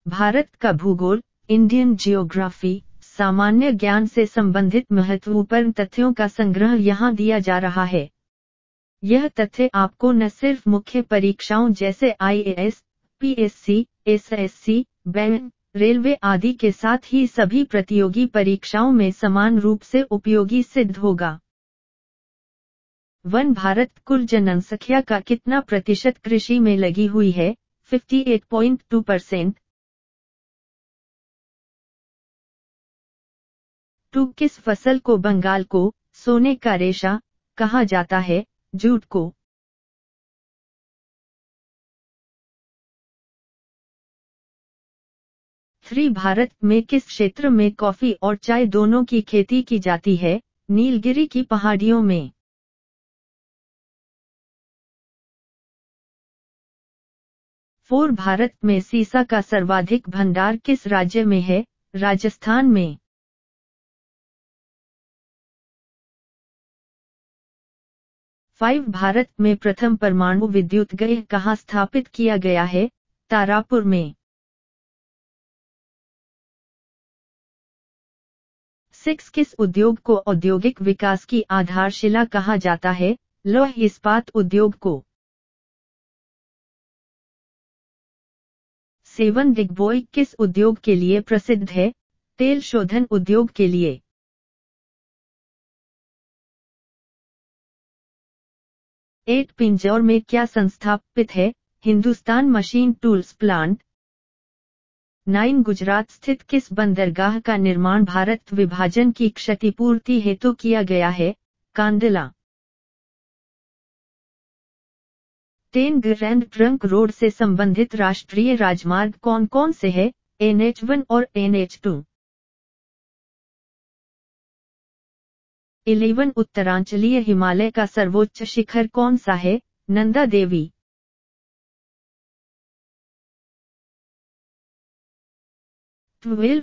भारत का भूगोल, Indian geography, सामान्य ज्ञान से संबंधित महत्वपूर्ण तथ्यों का संग्रह यहाँ दिया जा रहा है। यह तथ्य आपको न सिर्फ मुख्य परीक्षाओं जैसे IAS, PSC, SSC, bank, railway आदि के साथ ही सभी प्रतियोगी परीक्षाओं में समान रूप से उपयोगी सिद्ध होगा। भारत कुल जनसंख्या का कितना प्रतिशत कृषि में लगी हुई है? 58.2%। किस फसल को बंगाल को सोने का रेशा कहा जाता है? जूट को। भारत में किस क्षेत्र में कॉफी और चाय दोनों की खेती की जाती है? नीलगिरी की पहाड़ियों में। भारत में सीसा का सर्वाधिक भंडार किस राज्य में है? राजस्थान में। भारत में प्रथम परमाणु विद्युत गृह कहाँ स्थापित किया गया है? तारापुर में। किस उद्योग को औद्योगिक विकास की आधारशिला कहा जाता है? लौह इस्पात उद्योग को। डिगबोई किस उद्योग के लिए प्रसिद्ध है? तेल शोधन उद्योग के लिए। पिंजौर में क्या संस्थापित है? Hindustan machine tools plant. Gujarat स्थित किस बंदरगाह का निर्माण भारत विभाजन की क्षतिपूर्ति हेतु किया गया है? कांडला। ग्रैंड ट्रंक रोड से संबंधित राष्ट्रीय राजमार्ग कौन कौन से हैं? NH1 और NH2। उत्तरांचलीय हिमालय का सर्वोच्च शिखर कौन सा है? नंदा देवी।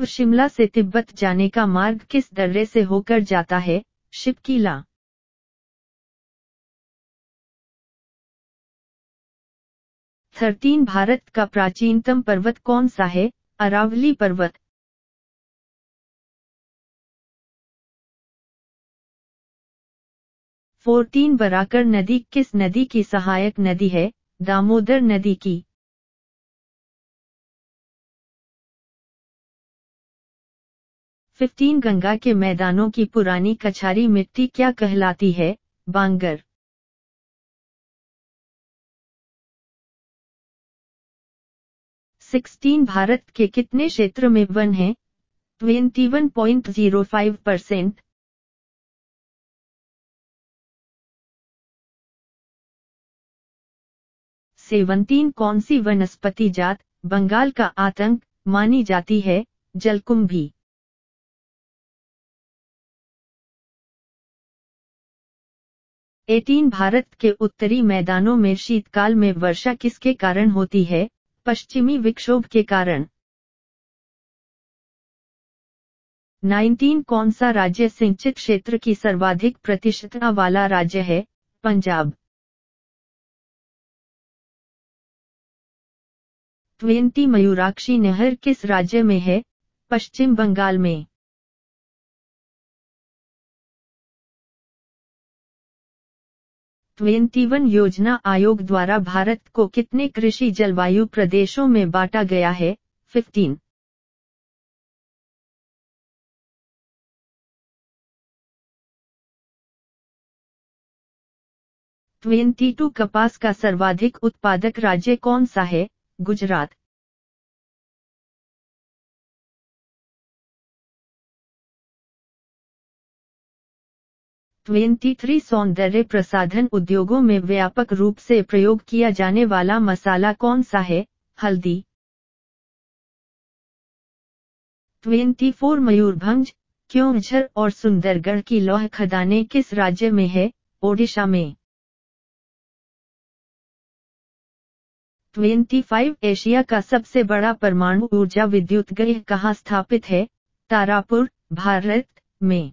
शिमला से तिब्बत जाने का मार्ग किस दर्रे से होकर जाता है? शिपकीला। भारत का प्राचीनतम पर्वत कौन सा है? अरावली पर्वत। बराकर नदी किस नदी की सहायक नदी है? दामोदर नदी की। गंगा के मैदानों की पुरानी कछारी मिट्टी क्या कहलाती है? बांगर। भारत के कितने क्षेत्र में वन हैं? 21.05%। कौन सी वनस्पति जात बंगाल का आतंक मानी जाती है? जलकुंभी। भारत के उत्तरी मैदानों में शीतकाल में वर्षा किसके कारण होती है? पश्चिमी विक्षोभ के कारण। कौन सा राज्य सिंचित क्षेत्र की सर्वाधिक प्रतिशतता वाला राज्य है? पंजाब। मयूराक्षी नहर किस राज्य में है? पश्चिम बंगाल में। योजना आयोग द्वारा भारत को कितने कृषि जलवायु प्रदेशों में बांटा गया है? 15। कपास का सर्वाधिक उत्पादक राज्य कौन सा है? गुजरात। सौंदर्य प्रसाधन उद्योगों में व्यापक रूप से प्रयोग किया जाने वाला मसाला कौन सा है? हल्दी। मयूरभंज, क्योंझर और सुंदरगढ़ की लौह खदानें किस राज्य में है? ओडिशा में। एशिया का सबसे बड़ा परमाणु ऊर्जा विद्युत गृह कहाँ स्थापित है? तारापुर, भारत में।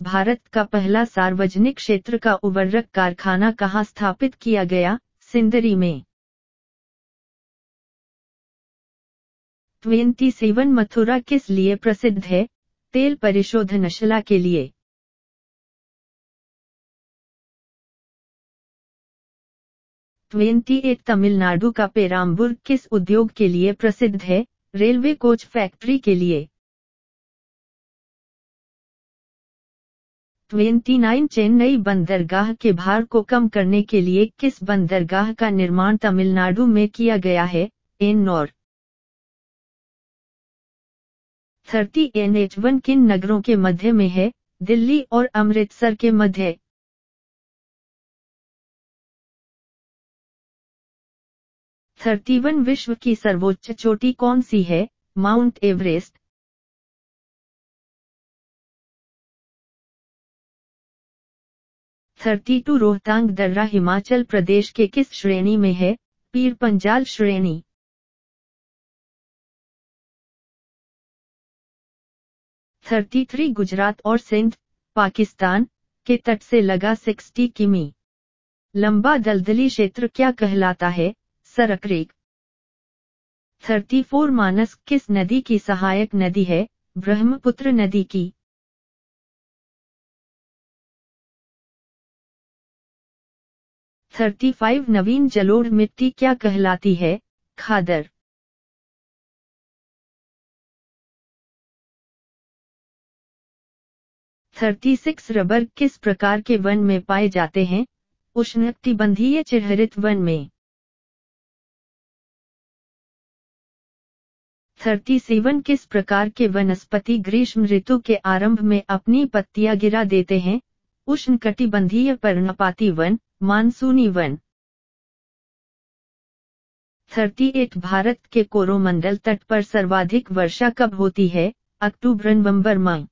भारत का पहला सार्वजनिक क्षेत्र का उर्वरक कारखाना कहाँ स्थापित किया गया? सिंदरी में। 27 मथुरा किस लिए प्रसिद्ध है? तेल परिशोधनशाला के लिए। 28 तमिलनाडु का पेराम्बूर किस उद्योग के लिए प्रसिद्ध है? रेलवे कोच फैक्ट्री के लिए। 29 चेन्नई बंदरगाह के भार को कम करने के लिए किस बंदरगाह का निर्माण तमिलनाडु में किया गया है? एन्नोर। 30 NH1 किन नगरों के मध्य में है? दिल्ली और अमृतसर के मध्य। 31 विश्व की सर्वोच्च चोटी कौन सी है? Mount Everest. 32 रोहतांग दर्रा हिमाचल प्रदेश के किस श्रेणी में है? पीर पंजाल श्रेणी। 33 गुजरात और सिंध, पाकिस्तान के तट से लगा 60 किमी लंबा दलदली क्षेत्र क्या कहलाता है? सरक्रीक। 34 मानस किस नदी की सहायक नदी है? ब्रह्मपुत्र नदी की। 35 नवीन जलोढ़ मिट्टी क्या कहलाती है? खादर। 36 रबर किस प्रकार के वन में पाए जाते हैं? उष्णकटिबंधीय चिरहरित वन में। 37 किस प्रकार के वनस्पति ग्रीष्म ऋतु के आरंभ में अपनी पत्तियां गिरा देते हैं? उष्णकटिबंधीय पर्णपाती वन, मानसूनी वन। 38 भारत के कोरोमंडल तट पर सर्वाधिक वर्षा कब होती है? अक्टूबर-नवंबर माह।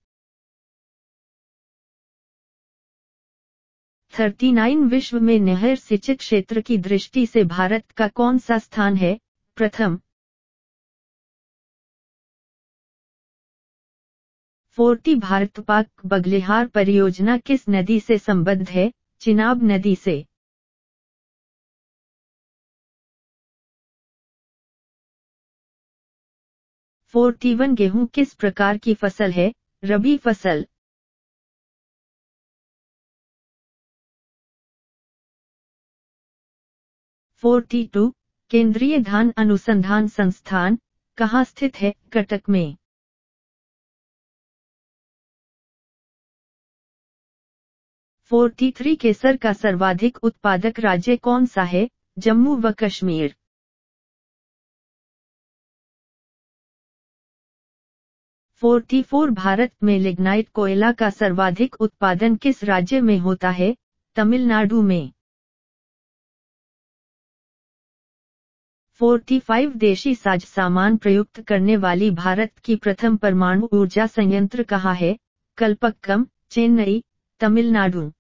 39 विश्व में नहर सिंचित क्षेत्र की दृष्टि से भारत का कौन सा स्थान है? प्रथम। 40 भारत पाक बगलिहार परियोजना किस नदी से संबद्ध है? चिनाब नदी से। 41 गेहूं किस प्रकार की फसल है? रबी फसल। 42 केंद्रीय धान अनुसंधान संस्थान कहाँ स्थित है? कटक में। 43 केसर का सर्वाधिक उत्पादक राज्य कौन सा है? जम्मू व कश्मीर। 44 भारत में लिग्नाइट कोयला का सर्वाधिक उत्पादन किस राज्य में होता है? तमिलनाडु में। 45 देशी साज सामान प्रयुक्त करने वाली भारत की प्रथम परमाणु ऊर्जा संयंत्र कहाँ है? कलपक्कम, चेन्नई, तमिलनाडु।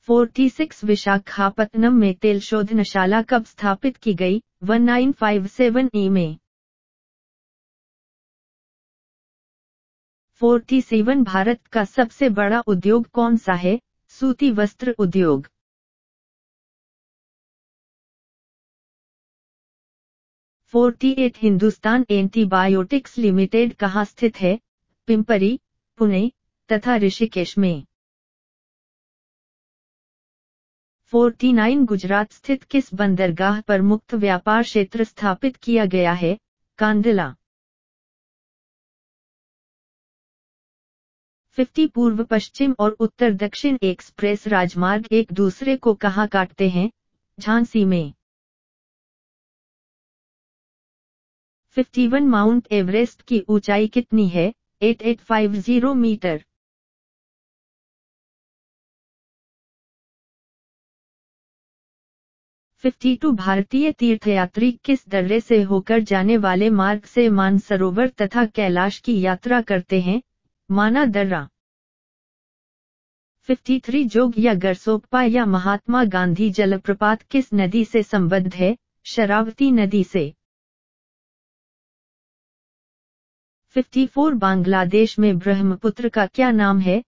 46 विशाखापत्तनम में तेल शोधनशाला कब स्थापित की गई? 1957 ई में। 47 भारत का सबसे बड़ा उद्योग कौन सा है? सूती वस्त्र उद्योग। 48 हिंदुस्तान एंटीबायोटिक्स लिमिटेड कहाँ स्थित है? पिंपरी, पुणे तथा ऋषिकेश में। 49 गुजरात स्थित किस बंदरगाह पर मुक्त व्यापार क्षेत्र स्थापित किया गया है? कांडला। 50 पूर्व पश्चिम और उत्तर दक्षिण एक्सप्रेस राजमार्ग एक दूसरे को कहाँ काटते हैं? झांसी में। 51 माउंट एवरेस्ट की ऊंचाई कितनी है? 8850 मीटर। 52 भारतीय तीर्थयात्री किस दर्रे से होकर जाने वाले मार्ग से मानसरोवर तथा कैलाश की यात्रा करते हैं? माना दर्रा। 53 जोग या गरसोप्पा या महात्मा गांधी जलप्रपात किस नदी से संबद्ध है? शरावती नदी से। 54 बांग्लादेश में ब्रह्मपुत्र का क्या नाम है?